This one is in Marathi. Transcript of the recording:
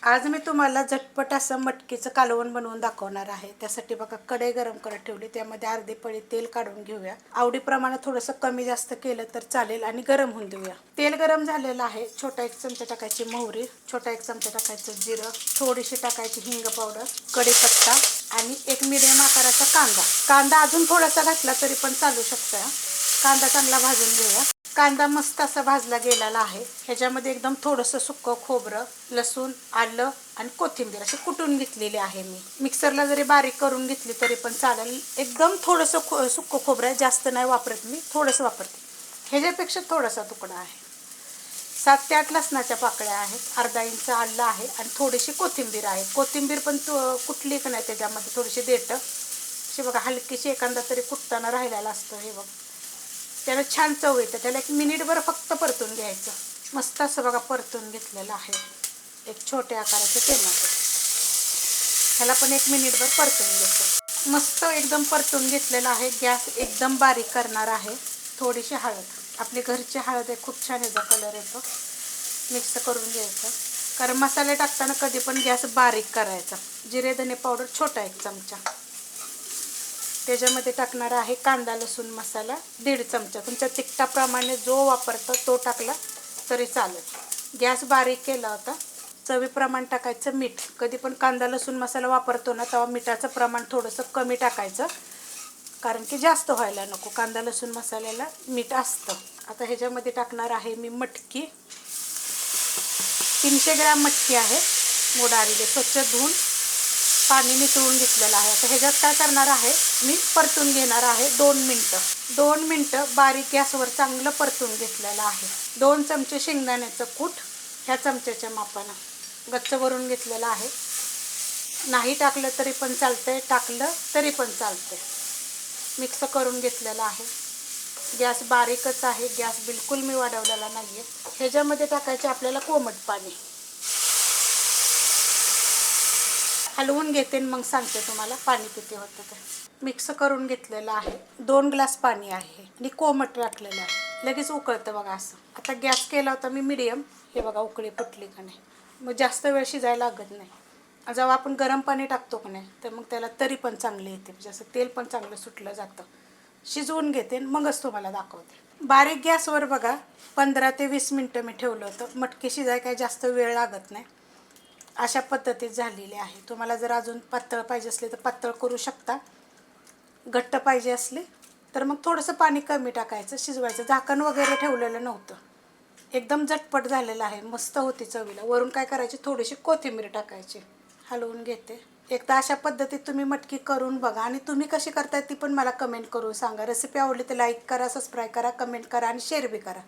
आज मी तुम्हाला झटपट असं मटकीचं कालवण बनवून दाखवणार आहे। त्यासाठी बघा कढई गरम करत ठेवली, त्यामध्ये अर्धी पळी तेल काढून घेऊया। आवडीप्रमाणे थोडंसं कमी जास्त केलं तर चालेल आणि गरम होऊन देऊया। तेल गरम झालेलं आहे। छोटा 1 चमचा टाकायची मोहरी, छोटा 1 चमचा टाकायचं जिरं, थोडीशी टाकायची हिंग पावडर, कढीपत्ता आणि एक मीडियम आकाराचा कांदा। कांदा अजून थोडासा घातला तरी पण चालू शकतो। कांदा चांगला भाजून घेऊया। कांदा मस्त असा भाजला गेलेला आहे। ह्याच्यामध्ये एकदम थोडंसं सुक्कं खोबरं, लसूण, आलं आणि कोथिंबीर अशी कुटून घेतलेली आहे। मी मिक्सरला जरी बारीक करून घेतली तरी पण चालेल। एकदम थोडंसं सुक्कं खोबरं आहे, जास्त नाही वापरत मी, थोडंसं वापरते। ह्याच्यापेक्षा थोडासा तुकडा आहे। 7 ते 8 लसणाच्या पाकळ्या आहेत, अर्धा इंच आलं आहे आणि थोडीशी कोथिंबीर आहे। कोथिंबीर पण कुठली का नाही, त्याच्यामध्ये थोडीशी देठं अशी बघा, हलकीशी एखादा तरी कुटताना राहिलेला असतो। हे बघ, त्याला छान चव येते। त्याला 1 मिनिटभर फक्त परतून घ्यायचं। मस्त असं बघा परतून घेतलेलं आहे। एक छोट्या आकाराचं टोमॅटो, ह्याला पण 1 मिनिटभर परतून घ्यायचं। मस्त एकदम परतून घेतलेलं आहे। गॅस एकदम बारीक करणार आहे। थोडीशी हळद, आपली घरची हळद आहे, खूप छान याचा कलर येतो। मिक्स करून घ्यायचं, कारण मसाले टाकताना कधी पण गॅस बारीक करायचा। जिरे धने पावडर छोटा 1 चमचा, त्याच्यामध्ये टाकणार आहे कांदा लसूण मसाला 1.5 चमचा। तुमच्या तिखटाप्रमाणे जो वापरतो तो टाकला तरी चालेल। गॅस बारीक केला होता। चवीप्रमाणे टाकायचं मीठ। कधी पण कांदा लसूण मसाला वापरतो ना, तेव्हा मिठाचं प्रमाण थोडंसं कमी टाकायचं, कारण की जास्त व्हायला नको। कांदा लसूण मसाल्याला मीठ असतं। आता ह्याच्यामध्ये टाकणार आहे मी मटकी। 300 ग्रॅम मटकी आहे, मोड आलेली, स्वच्छ धुवून पाणी नितळून घेतलेलं आहे। आता ह्याच्यात काय करणार आहे, मी परतून घेणार आहे 2 मिनटं बारीक गॅसवर चांगलं परतून घेतलेलं आहे। 2 चमचे शेंगदाण्याचं कूट ह्या चमच्याच्या मापानं गच्च भरून घेतलेलं आहे। नाही टाकलं तरी पण चालतंय, टाकलं तरी पण चालतंय। मिक्स करून घेतलेलं आहे। गॅस बारीकच आहे, गॅस बिलकुल मी वाढवलेला नाही आहे। ह्याच्यामध्ये टाकायचे आपल्याला कोमट पाणी, हलवून घेते मग सांगते तुम्हाला पाणी किती होतं ते। मिक्स करून घेतलेलं आहे। 2 ग्लास पाणी आहे आणि कोमट टाकलेलं आहे, लगेच उकळतं बघा असं। आता गॅस केला होता मी मीडियम, हे बघा उकळी फुटली का नाही, मग जास्त वेळ शिजायला लागत नाही। जेव्हा आपण गरम पाणी टाकतो का नाही, तर मग त्याला तरी पण चांगले येते, जसं तेल पण चांगलं सुटलं जातं। शिजवून घेते मगच तुम्हाला दाखवते। बारीक गॅसवर बघा 15 ते 20 मिनटं मी ठेवलं होतं। मटकी शिजाय काय जास्त वेळ लागत नाही। अशा पद्धतीत झालेली आहे। तुम्हाला जर अजून पातळ पाहिजे असले तर पातळ करू शकता, घट्ट पाहिजे असले तर मग थोडंसं पाणी कमी टाकायचं, शिजवायचं। झाकण वगैरे ठेवलेलं नव्हतं, एकदम झटपट झालेलं आहे, मस्त होती चवीला। वरून काय करायची, थोडीशी कोथिंबीर टाकायची। हलवून घेते। एकदा अशा पद्धतीत तुम्ही मटकी करून बघा आणि तुम्ही कशी करताय ती पण मला कमेंट करून सांगा। रेसिपी आवडली तर लाईक करा, सबस्क्राईब करा, कमेंट करा आणि शेअर बी करा।